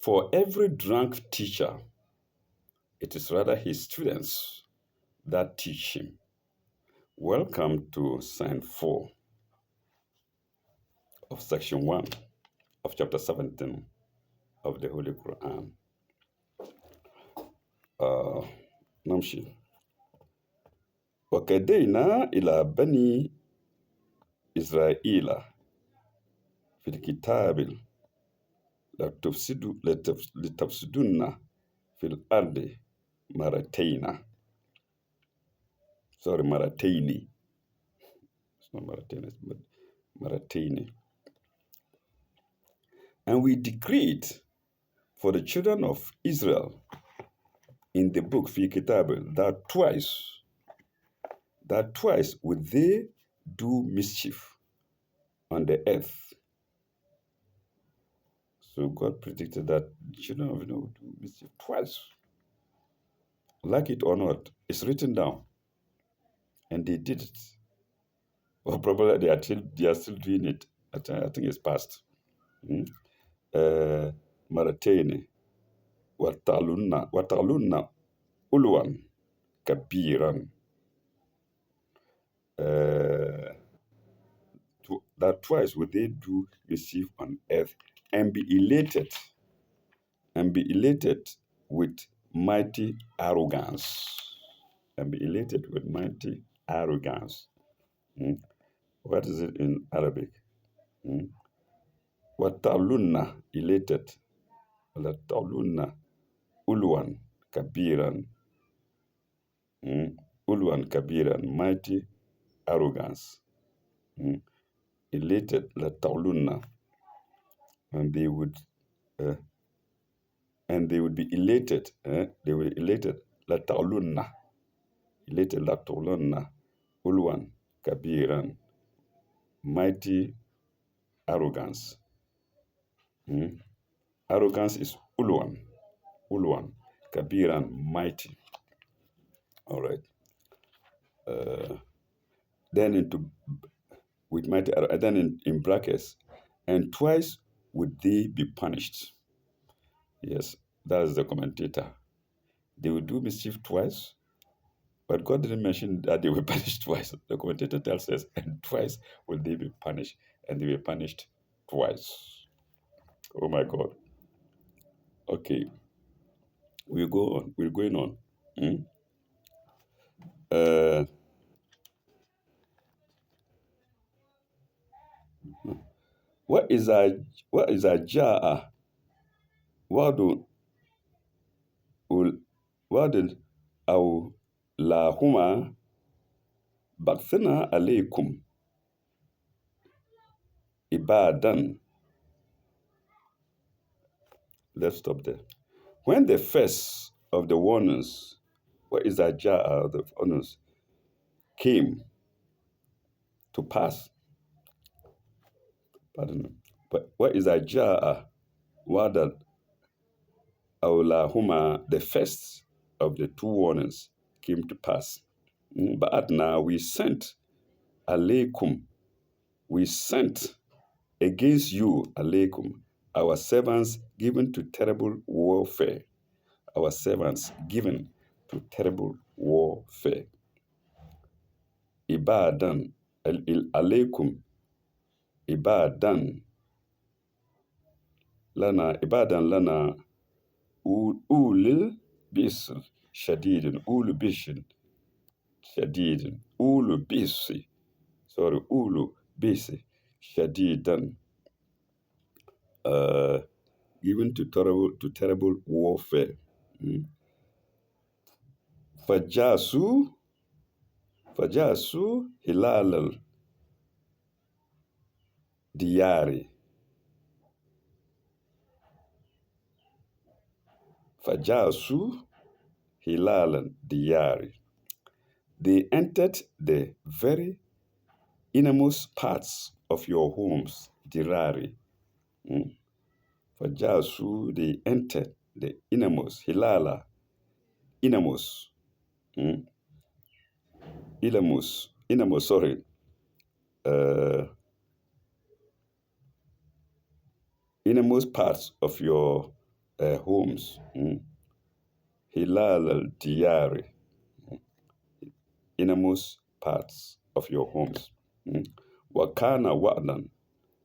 For every drunk teacher, it is rather his students that teach him. Welcome to Sign 4 of Section 1 of Chapter 17 of the Holy Quran. نمشي. وكدينا إلى بني إسرائيل في الكتاب لتفسدن في الأرض مرتين. Sorry, مرتين. It's not مرتين, it's مرتين. And we decreed for the children of Israel in the book في كتاب that twice would they do mischief on the earth. So God predicted that the children of Israel would do mischief twice. Like it or not, it's written down. And they did it. Or probably they are still doing it. I think it's past. Maratene, watalunna, ulwan, kabiran. That twice would they do mischief on earth and be elated with mighty arrogance. And be elated with mighty arrogance. What is it in Arabic? Watalunna, elated. Watalunna, ulwan, kabiran. Ulwan kabiran, mighty arrogance. Elated, latalunna. And they would be elated. They were elated, latalunna. Elated, latalunna. Ulwan kabiran, mighty arrogance. Arrogance is ulwan. Ulwan kabiran, mighty. All right. Then with mighty, then in brackets, and twice would they be punished. Yes, that's the commentator. They would do mischief twice, but God didn't mention that they were punished twice. The commentator tells us, and twice would they be punished, and they were punished twice. Oh my God. Okay, we're going on. What is a ja'a? Wadu au lahuma bakthina alaykum ibadan. Let's stop there. When the first of the warnings, what is a ja'a of the warnings, came to pass, but what is a ja'a? Wadu au lahuma, the first of the two warnings came to pass. But now we sent alaykum, we sent against you, alaykum, our servants given to terrible warfare. Our servants given to terrible warfare. Ibadan, alaykum, ibadan lana, ulil bisr shadidin, ulu bishin shadidin, ulu bisi shadidan, given to terrible warfare. Fajasu hilal al diyari. Fajasu hilal al diyari. They entered the very innermost parts of your homes, dirari. Fajasu, they entered the innermost, hilala, innermost, innermost parts of your homes. Hilal al-diyari, innermost parts of your homes. Wakana wa'dan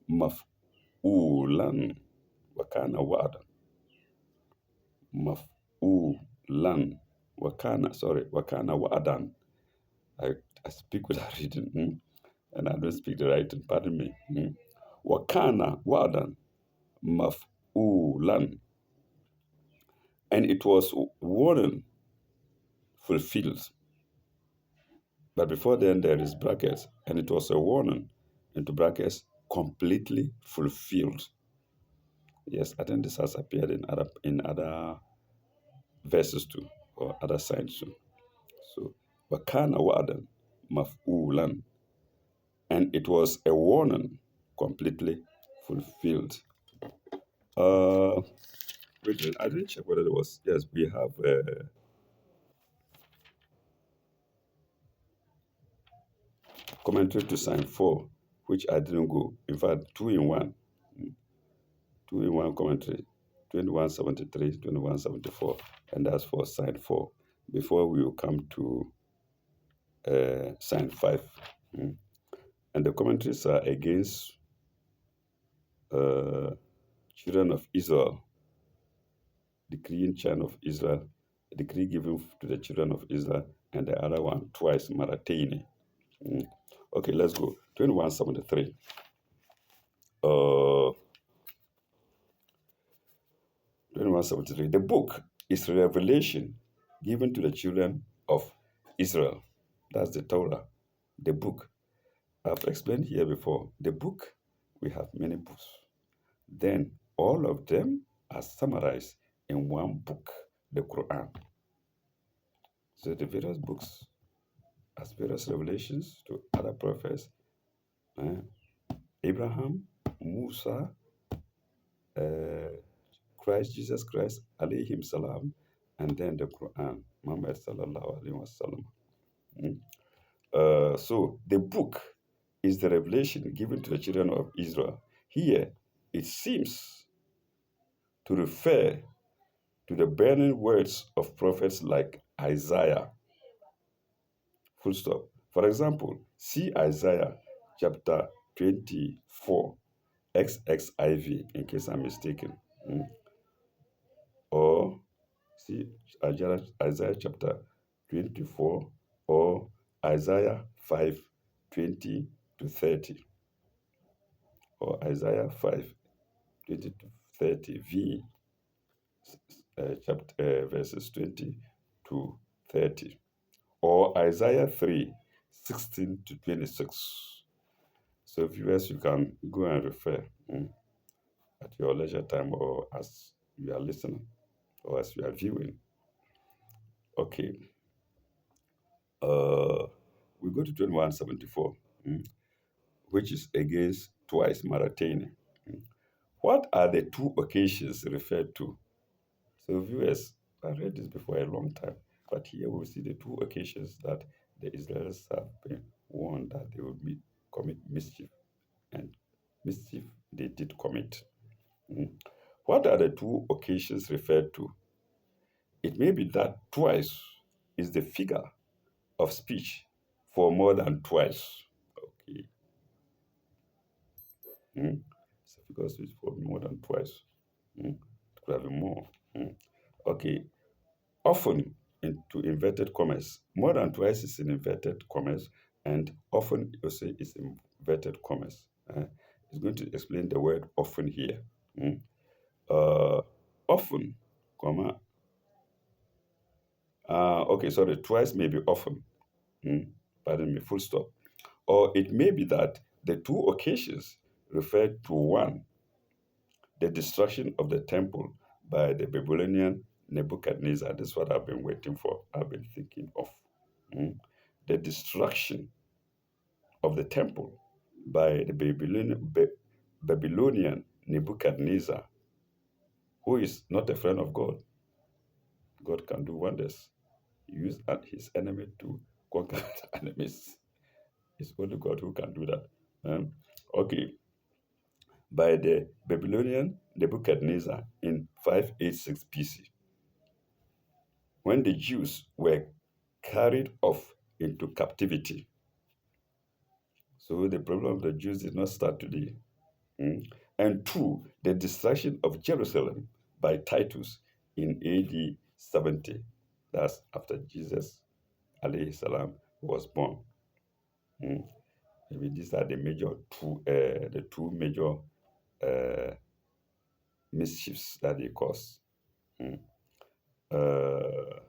maf'ulan. Wakana wa'dan maf'ulan. Wakana wa'dan. I speak without reading, and I don't speak the writing, pardon me. Wakana wa'dan maf'ulan. And it was warning fulfilled. But before then, there is brackets, and it was a warning, into brackets, completely fulfilled. Yes, I think this has appeared in other verses too, or other signs too. So, wakana wa'dan maf'ulan, and it was a warning, completely fulfilled. Uh, wait, I didn't check whether there was. Yes, we have commentary to sign 4, which I didn't go. In fact, 2 in 1. 2 in 1 commentary, 2173, 2174, and that's for sign 4. Before we will come to sign 5. And the commentaries are against children of Israel, decreeing children of Israel, a decree given to the children of Israel, and the other one twice, Maratene. Okay, let's go. 2173. 2173. The book is a revelation given to the children of Israel. That's the Torah. The book. I've explained here before. The book, we have many books. Then all of them are summarized in one book, the Quran. So the various books as various revelations to other prophets, Abraham, Musa, Jesus Christ, alayhim salam, and then the Quran, Muhammad sallallahu alayhi wasallam. So the book is the revelation given to the children of Israel. Here, it seems to refer to the burning words of prophets like Isaiah. Full stop. For example, see Isaiah chapter 24, XXIV, in case I'm mistaken. Or see Isaiah chapter 24 or Isaiah 5, 20 to 30. Or Isaiah 5, 20 to 30, verses 20 to 30. Or Isaiah 3, 16 to 26. So viewers, you can go and refer at your leisure time or as you are listening or as you are viewing. Okay. We go to 2174, which is against twice Maratene. What are the 2 occasions referred to? So viewers, I read this before a long time, but here we see the 2 occasions that the Israelis have been warned that they would commit mischief, and mischief they did commit. What are the 2 occasions referred to? It may be that twice is the figure of speech for more than twice. Okay. It's a figure of speech for more than twice. It could have been more. Okay. Often into inverted commas. More than twice is in inverted commas, and often you say is in inverted commas. It's going to explain the word often here. Often, comma. Okay, sorry, twice may be often. Pardon me, full stop. Or it may be that the 2 occasions refer to one, the destruction of the temple by the Babylonian Nebuchadnezzar. This is what I've been waiting for. I've been thinking of. The destruction of the temple by the Babylonian Nebuchadnezzar, who is not a friend of God. God can do wonders. He used his enemy to conquer the enemies. It's only God who can do that. Okay. By the Babylonian Nebuchadnezzar in 586 BC, when the Jews were carried off into captivity. So the problem of the Jews did not start today. Mm. And two, the destruction of Jerusalem by Titus in AD 70. That's after Jesus alayhi salam was born. Mm. Maybe these are the two major uh, mischiefs that they cause. Mm. Uh,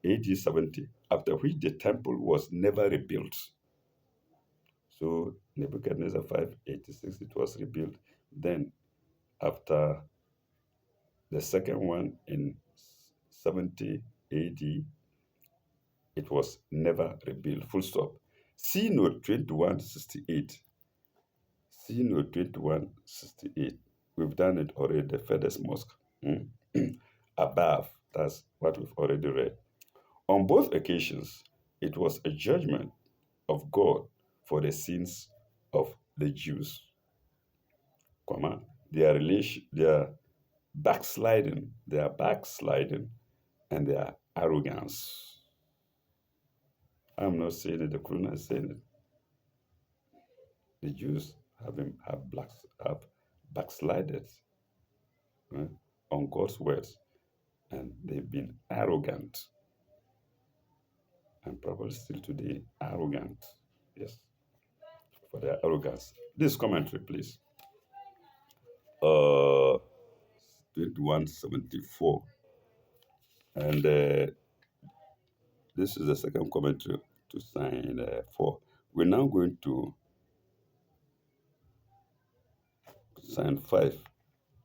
AD 70, after which the temple was never rebuilt. So Nebuchadnezzar 586, it was rebuilt. Then after the second one in 70 AD, it was never rebuilt. Full stop. See note 2168. See note 2168. We've done it already, the furthest mosque. Mm. Above, that's what we've already read. On both occasions, it was a judgment of God for the sins of the Jews, comma, their backsliding, and their arrogance. I'm not saying it, the Quran is saying it. The Jews have backslided, eh, on God's words, and they've been arrogant, and probably still today arrogant. Yes, for their arrogance. This commentary, please. 2174. And this is the second commentary to sign for. We're now going to sign 5.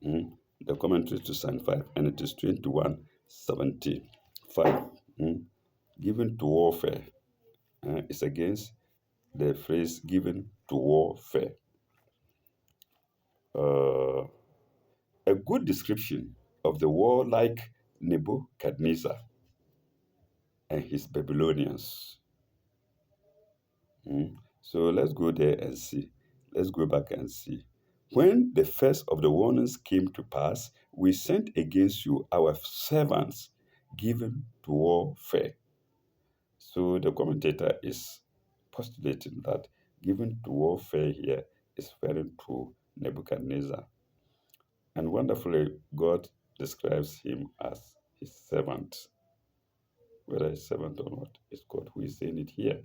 Mm. The commentary to sign 5, and it is 2175. Mm. Given to warfare. It's against the phrase given to warfare. Uh, a good description of the warlike Nebuchadnezzar and his Babylonians. Mm. So let's go there and see. Let's go back and see. When the first of the warnings came to pass, we sent against you our servants given to warfare. So the commentator is postulating that given to warfare here is referring to Nebuchadnezzar. And wonderfully, God describes him as his servant. Whether he's servant or not, it's God who is saying it here.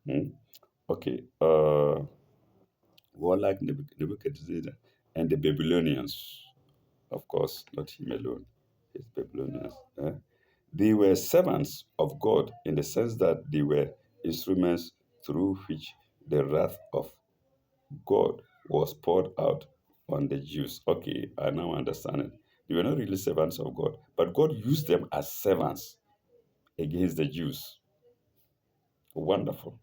Hmm? Okay. Warlike Nebuchadnezzar and the Babylonians, of course, not him alone, his Babylonians. They were servants of God in the sense that they were instruments through which the wrath of God was poured out on the Jews. Okay, I now understand it. They were not really servants of God, but God used them as servants against the Jews. Wonderful.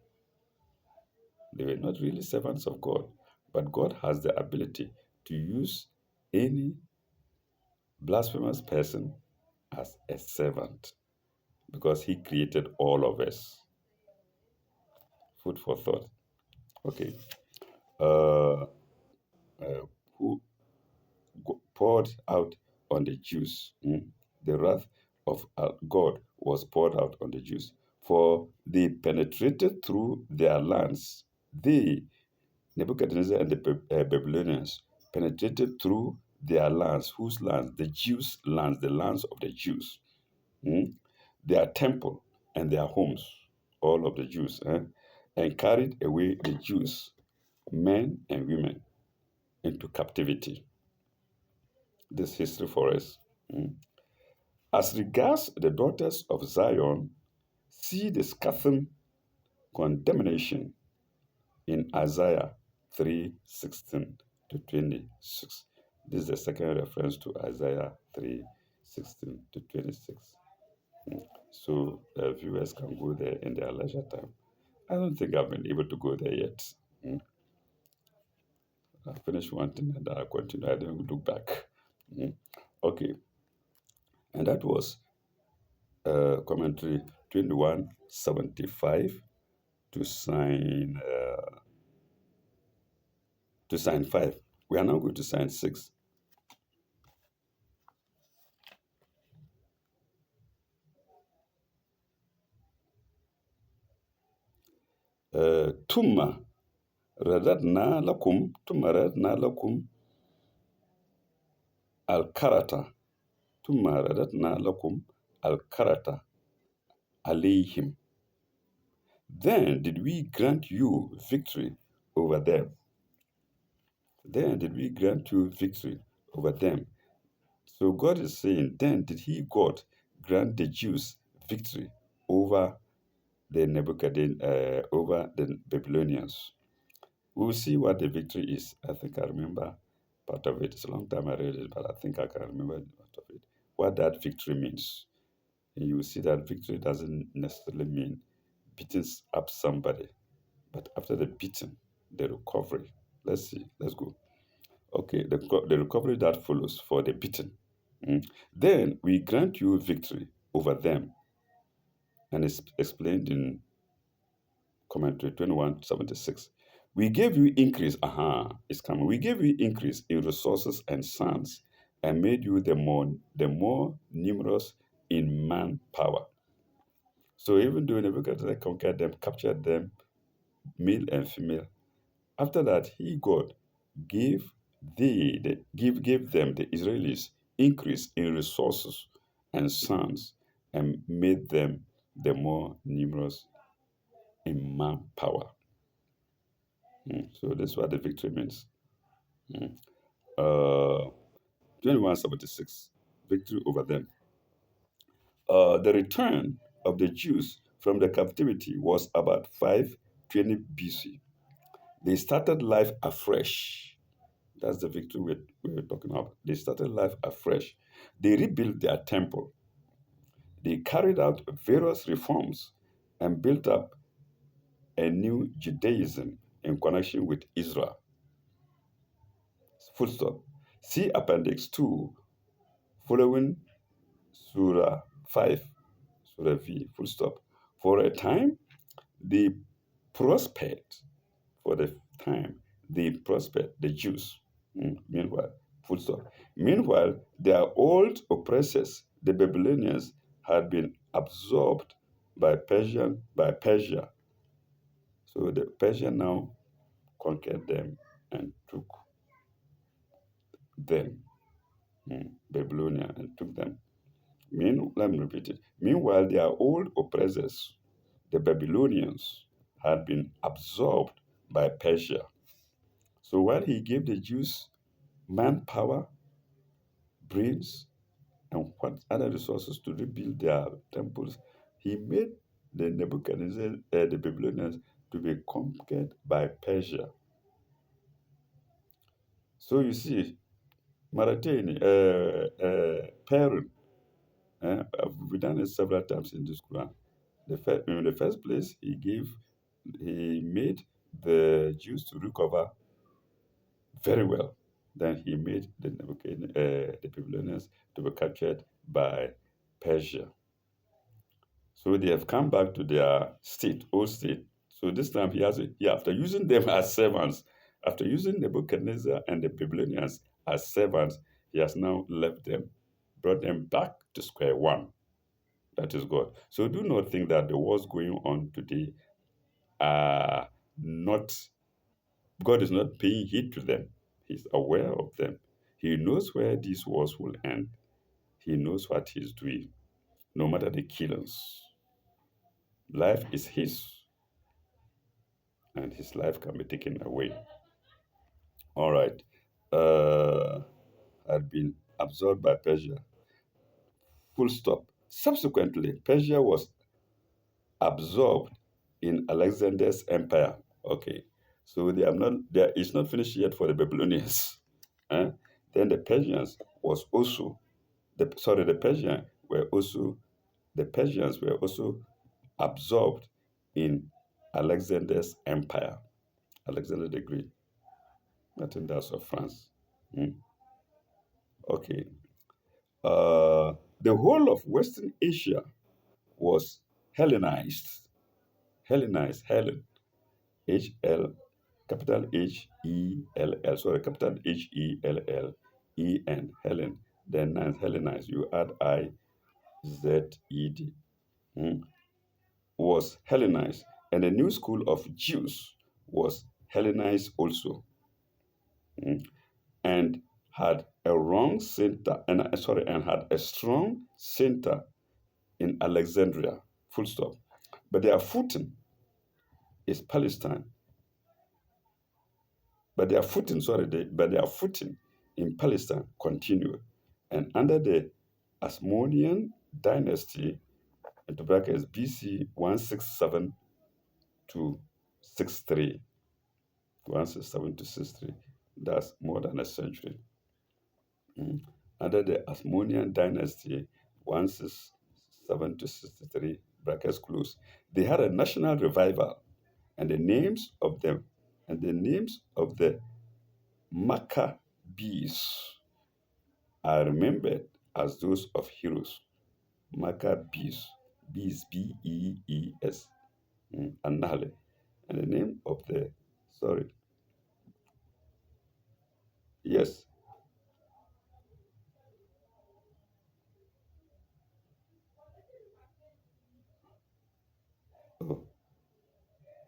They were not really servants of God, but God has the ability to use any blasphemous person as a servant because he created all of us. Food for thought. Okay. Uh, who poured out on the Jews. The wrath of God was poured out on the Jews. For they penetrated through their lands. They, Nebuchadnezzar and the Babylonians, penetrated through their lands. Whose lands? The Jews' lands, the lands of the Jews. Their temple and their homes, all of the Jews, and carried away the Jews, men and women, into captivity. This history for us. As regards the daughters of Zion, see the scathing condemnation in Isaiah 3:16 to 26. This is the second reference to Isaiah 3:16 to 26. So viewers can go there in their leisure time. I don't think I've been able to go there yet. I finished one thing and I continue. I didn't look back. Okay, and that was commentary 2175 to sign 5. We are now going to sign 6. ثم رددنا لكم ثم رددنا لكم الكرة ثم رددنا لكم الكرة عليهم. Then did we grant you victory over them. Then did we grant you victory over them. So God is saying, then did he, God, grant the Jews victory over the over the Babylonians. We will see what the victory is. I think I remember part of it. It's a long time I read it, but I think I can remember part of it. What that victory means. And you will see that victory doesn't necessarily mean beating up somebody, but after the beating, the recovery. Let's see. Let's go. Okay, the recovery that follows for the beating. Mm. Then we grant you victory over them, and it's explained in commentary 2176. We gave you increase, it's coming. We gave you increase in resources and sons, and made you the more numerous in manpower. So even though Nebuchadnezzar conquered them, captured them, male and female, after that he God gave gave them the Israelis increase in resources and sons, and made them the more numerous in manpower. So that's what the victory means. Mm. Uh, 2176, victory over them. The return of the Jews from the captivity was about 520 BC. They started life afresh. That's the victory we're talking about. They started life afresh. They rebuilt their temple. They carried out various reforms and built up a new Judaism in connection with Israel. Full stop. See Appendix 2 following Surah 5, Surah V, full stop. For a time, they prospered. For the time, they prospered, the Jews. Meanwhile, full stop. Meanwhile, their old oppressors, the Babylonians, had been absorbed by Persia. So the Persia now conquered them and took them, Babylonia, and took them. Let me repeat it. Meanwhile, their old oppressors, the Babylonians, had been absorbed by Persia. So while he gave the Jews manpower, brains, and what other resources to rebuild their temples, he made the Nebuchadnezzar, the Babylonians, to be conquered by Persia. So you see, Maratini, Perun, we've done it several times in this Quran. In the first place, he made the Jews to recover very well. Then he made the Babylonians to be captured by Persia. So they have come back to their old state. So this time after using them as servants, after using Nebuchadnezzar and the Babylonians as servants, he has now left them, brought them back to square one. That is God. So do not think that the wars going on today are not, God is not paying heed to them. He's aware of them. He knows where these wars will end. He knows what he's doing, no matter the killings. Life is his, and his life can be taken away. All right. Had been absorbed by Persia. Full stop. Subsequently, Persia was absorbed in Alexander's empire. Okay. So it's not finished yet for the Babylonians. Eh? Then the Persians was also the Persians were also absorbed in Alexander's empire. Alexander the Great. I think that's of France. Mm. Okay. The whole of Western Asia was Hellenized. Hellenized, Helen, H-L, capital H-E-L-L, sorry, capital H-E-L-L-E-N, Helen. Then Hellenized, you add I-Z-E-D, was Hellenized. And the new school of Jews was Hellenized also, mm, and had a wrong center, and had a strong center in Alexandria. Full stop. But their footing is Palestine. But their footing in Palestine continued. And under the Asmonean dynasty, into brackets BC 167 to 63, 167 to 63, that's more than a century. Mm. Under the Asmonean dynasty, 167 to 63, brackets close, they had a national revival, and the names of the Maccabees are remembered as those of heroes. Maccabees, Bees, Bees, and Nahle. And the name of the, sorry, yes, oh,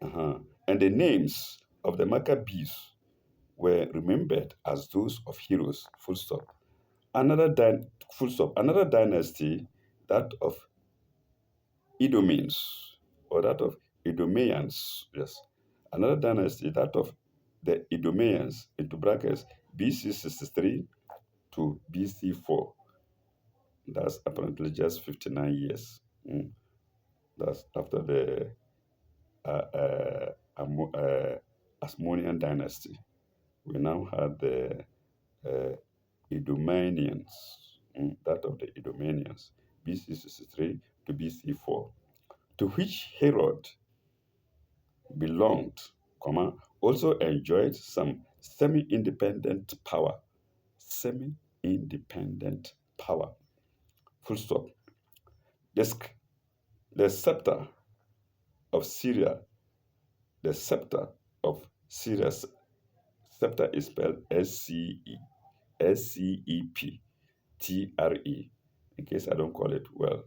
uh-huh. And the names of the Maccabees were remembered as those of heroes. Full stop. Full stop. Another dynasty, that of Edomians, or that of Edomians, yes. Another dynasty, that of the Edomians, into brackets, BC 63 to BC 4. That's apparently just 59 years. Mm. That's after the Asmonean dynasty. We now had the uh, Edomanians, that of the Edomanians, BC 63 to BC 4, to which Herod belonged, also enjoyed some semi-independent power. Semi-independent power. Full stop. The, the scepter of Syria, the scepter of Syria, scepter is spelled SCEPTRE, in case I don't call it well.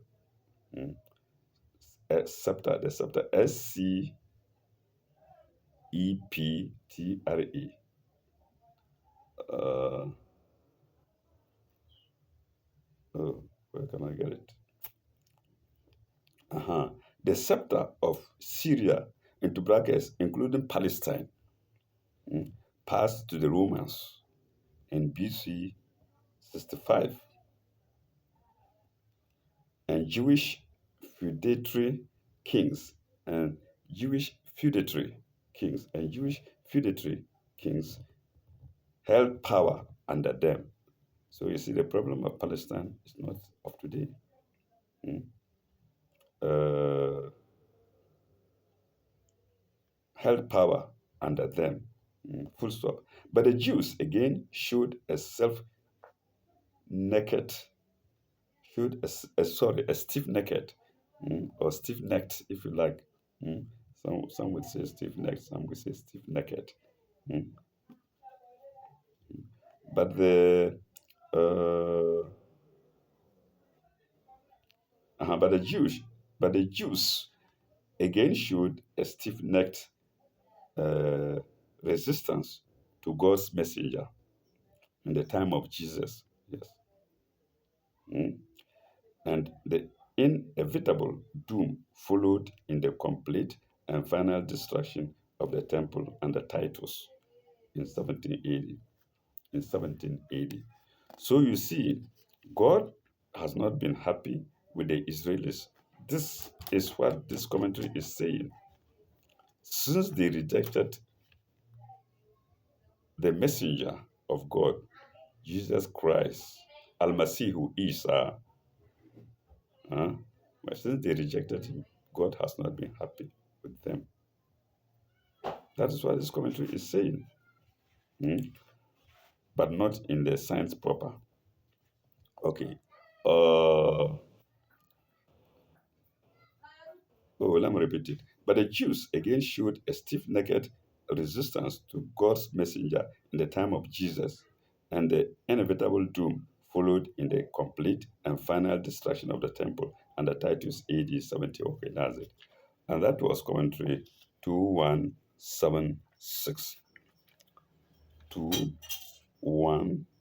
Mm. Scepter, the scepter, SCEPTRE. Uh, oh, where can I get it? Uh-huh. The scepter of Syria, into brackets, including Palestine, passed to the Romans in BC 65, and kings and Jewish feudatory kings held power under them. So you see, the problem of Palestine is not of today. Mm. Uh, Held power under them. Full stop. But the Jews again showed a naked, a stiff-necked, or stiff-necked, if you like. Some would say stiff-necked, some would say stiff-necked. Mm. But the uh, but the Jews again showed a stiff-necked uh, resistance to God's messenger in the time of Jesus. Yes. Mm. And the inevitable doom followed in the complete and final destruction of the temple under Titus in 1780. In 1780. So you see, God has not been happy with the Israelis. This is what this commentary is saying. Since they rejected the messenger of God, Jesus Christ, Al-Masihu Isa, but since they rejected him, God has not been happy with them. That is what this commentary is saying, but not in the science proper. Okay. Let me repeat it. But the Jews again showed a stiff-necked resistance to God's messenger in the time of Jesus, and the inevitable doom followed in the complete and final destruction of the temple under Titus AD 70. Okay, that's it. And that was commentary 2176. 2176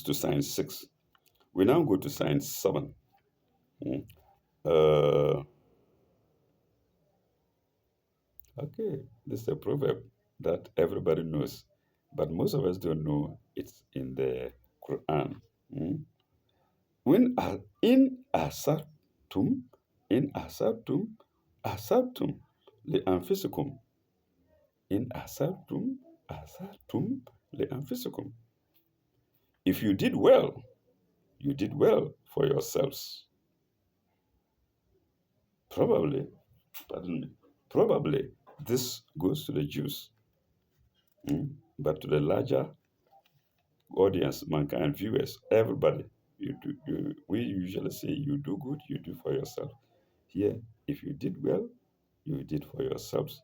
to science 6. We now go to science 7. Mm. Uh, okay, this is a proverb that everybody knows, but most of us don't know it's in the Quran. Mm. When in asartum, in asartum, li anfusikum, in asartum, li anfusikum. If you did well for yourselves. Probably, pardon me, probably this goes to the Jews, but to the larger audience, mankind, viewers, everybody, we usually say you do good, you do for yourself. Here, if you did well, you did for yourselves.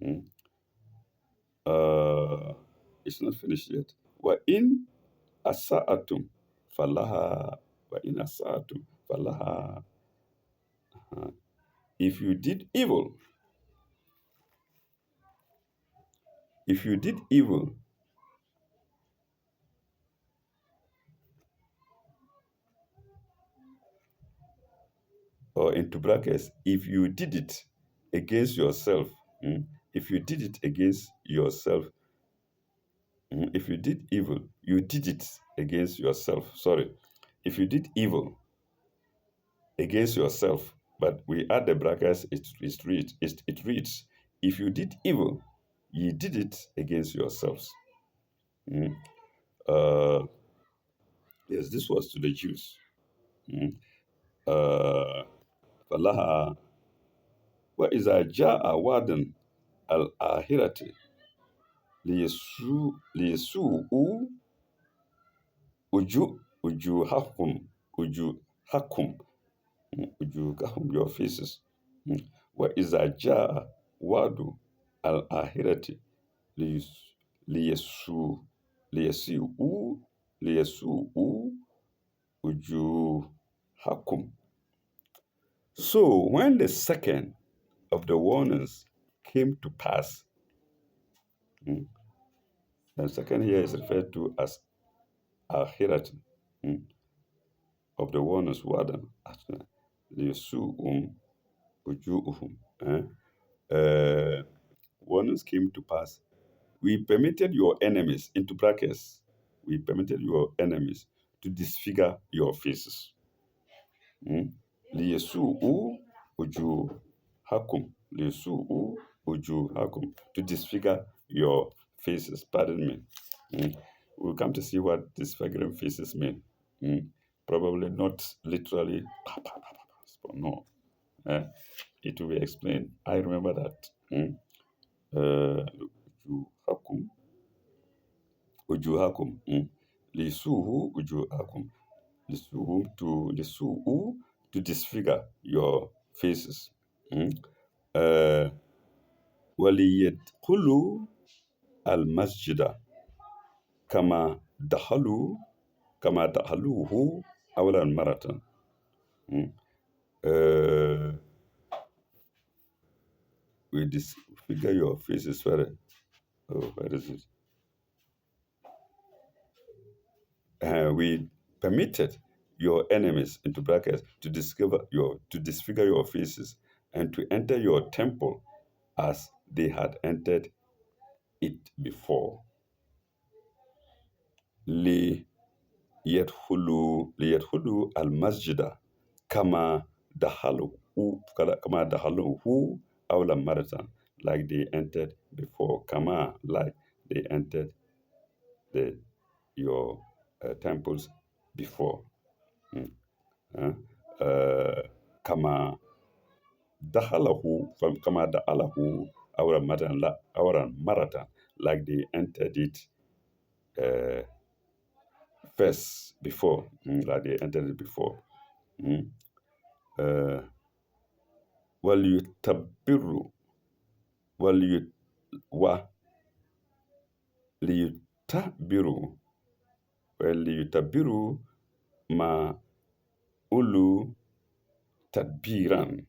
Mm. Uh, it's not finished yet. Wa in asa'atum falaha, wa in asa'atum falaha. Uh, If you did evil, if you did evil, or into brackets, if you did it against yourself, if you did it against yourself, if you did evil, you did it against yourself. Sorry, if you did evil against yourself, but we add the brackets, it reads, if you did evil, ye did it against yourselves. Mm. Uh, yes, this was to the Jews. Mm. Uh, فَلَهَا وَإِذَا جَاءَ وَعْدٌ الْآخِرَةِ ليسوءوا وجوهكم وجوهكم وجوهكم your faces. وإذا جاء وعد الآخرة ليسوءوا ليسوءوا ليسوءوا وجوهكم. So when the second of the warnings came to pass, mm, the second here is referred to as Akhirat, of the warners wadan liyasu'um uju'uhum. Warnings came to pass. We permitted your enemies, into brackets, we permitted your enemies to disfigure your faces. Liyasu'u ujuhakum. Liyasu'u ujuhakum. To disfigure your faces. Pardon me. We'll come to see what disfiguring faces mean. Probably not literally, no. It will be explained. I remember that. Ujuhakum, ujuhakum, lisuhu ujuhakum, lisuhu to disfigure your faces. Waliyadkhulu al-masjida kama dakhalu kama dakhaluhu awlan maratan. We disfigure your faces. Where is it? We permitted your enemies, into brackets, to disfigure your faces and to enter your temple as they had entered it before. ليدخلوا المسجد كما دخلوه أول مرة, like they entered before. Kama, like they entered your temples before. Kama dakhalahu, awran maratan, like they entered it first before, like they entered it before. وَلْيُتَبِّرُوا وَلْيُ- وَلْيُتَبِّرُوا وَلْيُتَبِّرُوا مَا أُولُوا tadbiran,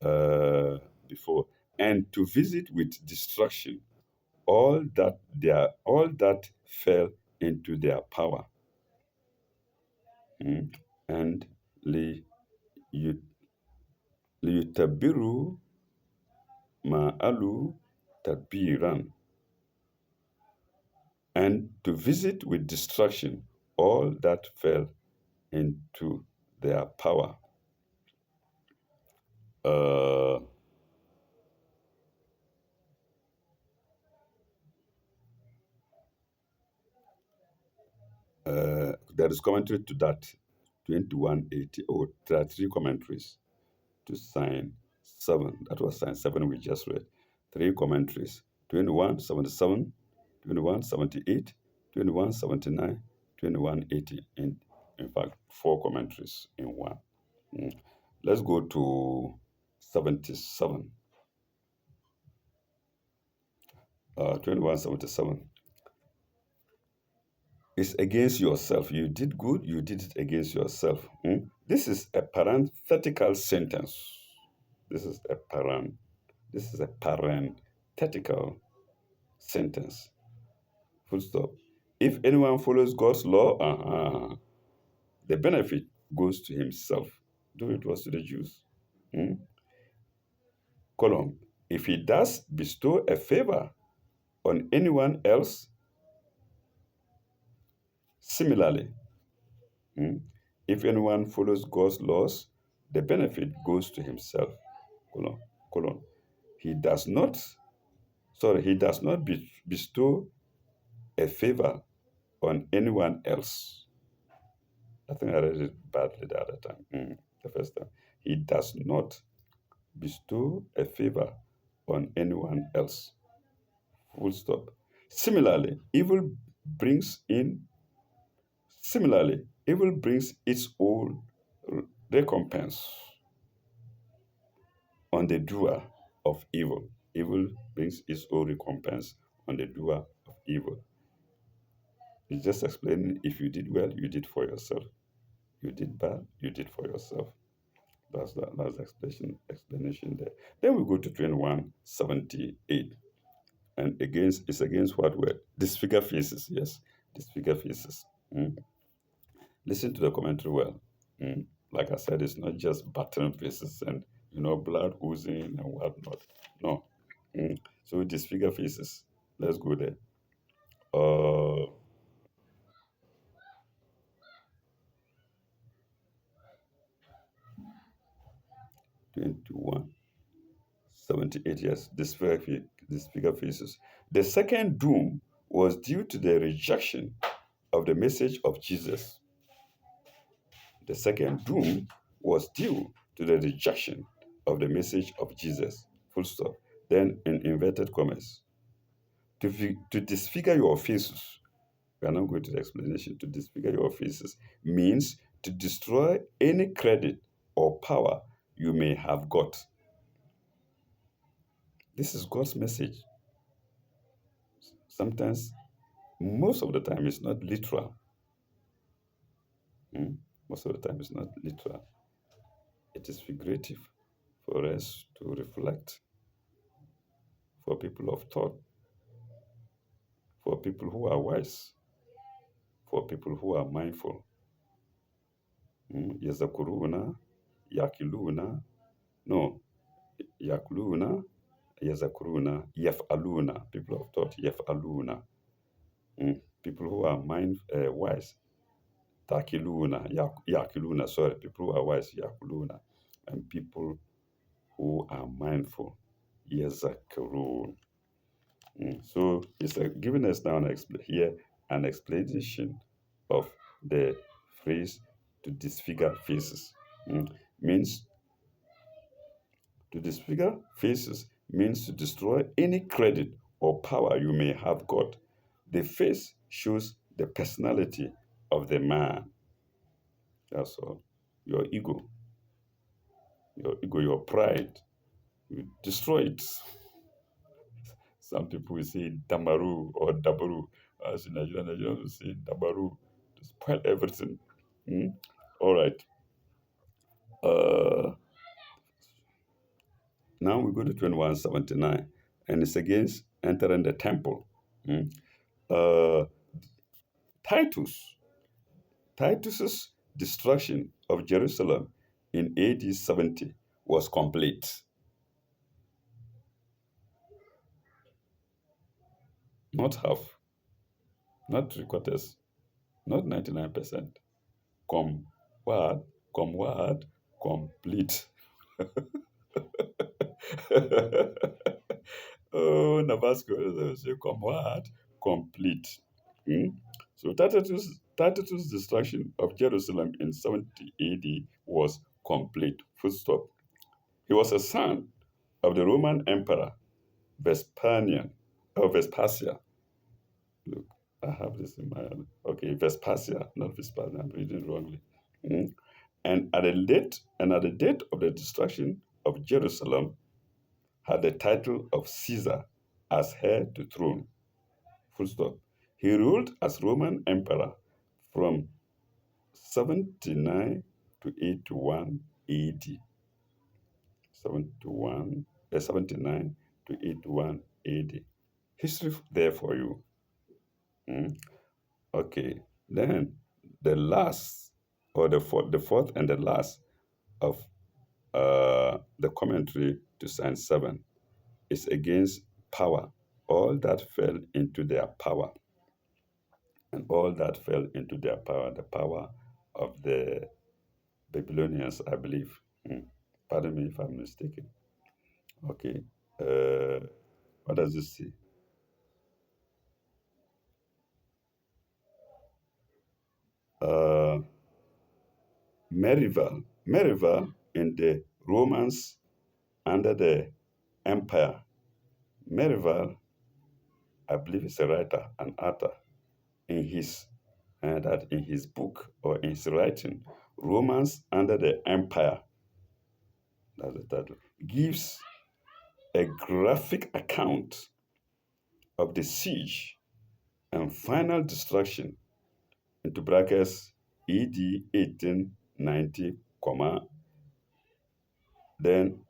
uh, before, and to visit with destruction all that fell into their power. Mm. And li liyutabiru ma'alu tadbiran, and to visit with destruction all that fell into their power. Uh, there is commentary to that 2180. Oh, there are three commentaries to sign 7. That was sign 7 we just read. Three commentaries: 2177, 2178, 2179, 2180. In fact, four commentaries in one. Mm. Let's go to 77. 2177. It's against yourself. You did good, you did it against yourself. Mm. This is a parenthetical sentence. This is a parenthetical sentence. Full stop. If anyone follows God's law, the benefit goes to himself. Do it was to the Jews. Hmm? Column. If he does bestow a favor on anyone else, similarly, hmm, if anyone follows God's laws, the benefit goes to himself. Colon, colon. He does not, he does not bestow a favor on anyone else. I think I read it badly the other time, the first time. He does not bestow a favor on anyone else. Full stop. Similarly, evil brings its own recompense on the doer of evil. Evil brings its own recompense on the doer of evil. It's just explaining, if you did well, you did for yourself. You did bad, you did for yourself. That's the explanation there. Then we go to 2178. And it's against what word? Disfigure faces, yes. Disfigure faces. Mm. Listen to the commentary well. Mm. Like I said, it's not just battering faces and blood oozing and whatnot. No. Mm. So disfigure faces. Let's go there. 2178, yes. Disfigure faces. The second doom was due to the rejection of the message of Jesus. The second doom was due to the rejection of the message of Jesus. Full stop. Then in inverted commas. To disfigure your faces, we are not going to the explanation. To disfigure your faces means to destroy any credit or power you may have got. This is God's message. Sometimes, most of the time, it's not literal. Most of the time, it's not literal. It is figurative for us to reflect, for people of thought, for people who are wise, for people who are mindful. Yazakuruna, yakiluna, no, yakuluna, yazakuruna, yafaluna, people of thought, yafaluna. People who are wise, takiluna, yakiluna, sorry, people who are wise, yakuluna, and people who are mindful, yazakurun. So it's giving us now here an explanation of the phrase to disfigure faces. Means to disfigure faces means to destroy any credit or power you may have got. The face shows the personality of the man. That's all. Your pride, you destroy it. Some people will say Damaru or Dabaru. As in Nigerians will say Dabaru to spoil everything. All right. Uh, Now we go to 2179, and it's against entering the temple. Mm. Uh, Titus, Titus's destruction of Jerusalem in AD 70 was complete, not half, not three quarters, not 99%. Com what? Com what? Complete. Oh, Nabasco, say come what? Complete. Hmm? So Tacitus' destruction of Jerusalem in 70 AD was complete. Full stop. He was a son of the Roman Emperor Vespasian, or Vespasia. Look, I have this in my okay, Vespasia, not Vespasian. I'm reading wrongly. Hmm? And at the date of the destruction of Jerusalem, had the title of Caesar as heir to throne. Full stop. He ruled as Roman emperor from 79 to 81 AD. 79 to 81 AD. History there for you. Hmm? Okay. Then the last, or the fourth and the last of the commentary to Sign 7 is against power. All that fell into their power, and all that fell into their power, the power of the Babylonians, I believe. Pardon me if I'm mistaken. Okay. Uh, what does this say? Uh, Merival in the Romans under the empire. Merival, I believe, is a writer, an author, in his that in his book or in his writing, Romans under the empire, that's the title, gives a graphic account of the siege and final destruction into brackets ED 1890, comma, then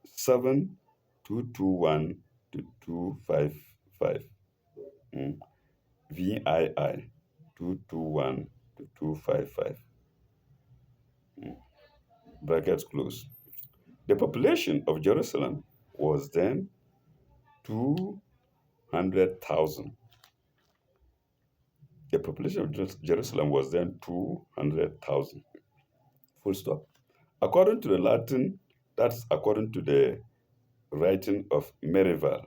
7221 to 255, VII 221 to 255, brackets close. The population of Jerusalem was then 200,000. The population of Jerusalem was then 200,000. Full stop. According to the Latin, that's according to the writing of Merivale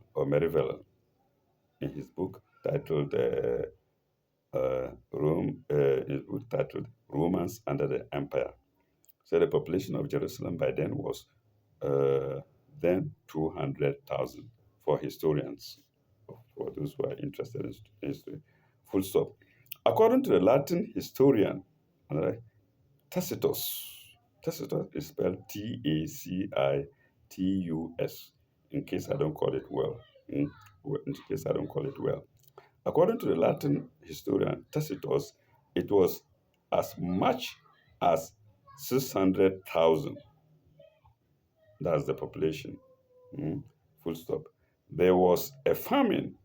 in his book titled his book titled Romans Under the Empire. So the population of Jerusalem by then was uh, then 200,000 for historians, for those who are interested in history. Full stop. According to the Latin historian, Tacitus. Tacitus is spelled Tacitus, in case I don't call it well. In case I don't call it well. According to the Latin historian Tacitus, it was as much as 600,000. That's the population. Mm, Full stop. There was a famine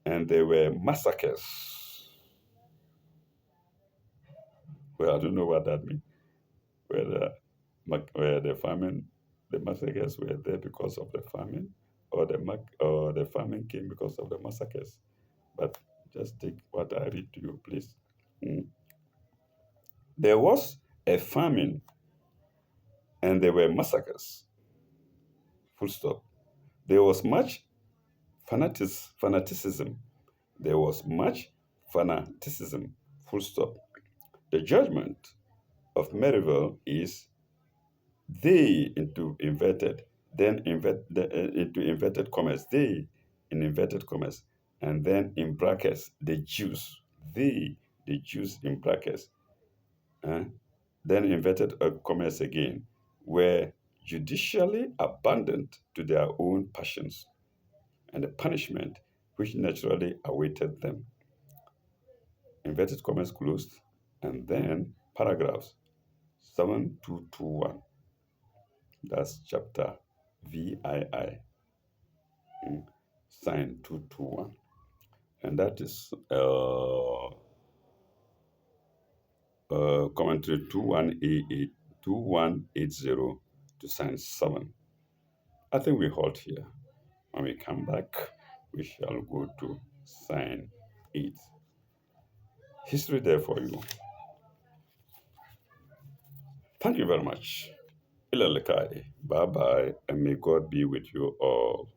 and there were massacres. Well, I don't know what that means. Whether where the famine, the massacres were there because of the famine, or or the famine came because of the massacres. But just take what I read to you, please. Mm. There was a famine and there were massacres. Full stop. There was much fanaticism. There was much fanaticism. Full stop. The judgment of Merivale is they into inverted, then into inverted commas, they in inverted commas, and then in brackets, the Jews, the Jews in brackets, uh, then inverted commas again, were judicially abandoned to their own passions and the punishment which naturally awaited them. Inverted commas closed, and then paragraphs 7221. That's chapter VII, sign 221. And that is commentary 2180 to sign 7. I think we halt here. When we come back, we shall go to sign 8. History there for you. Thank you very much. Ilalekai. Bye bye, and may God be with you all.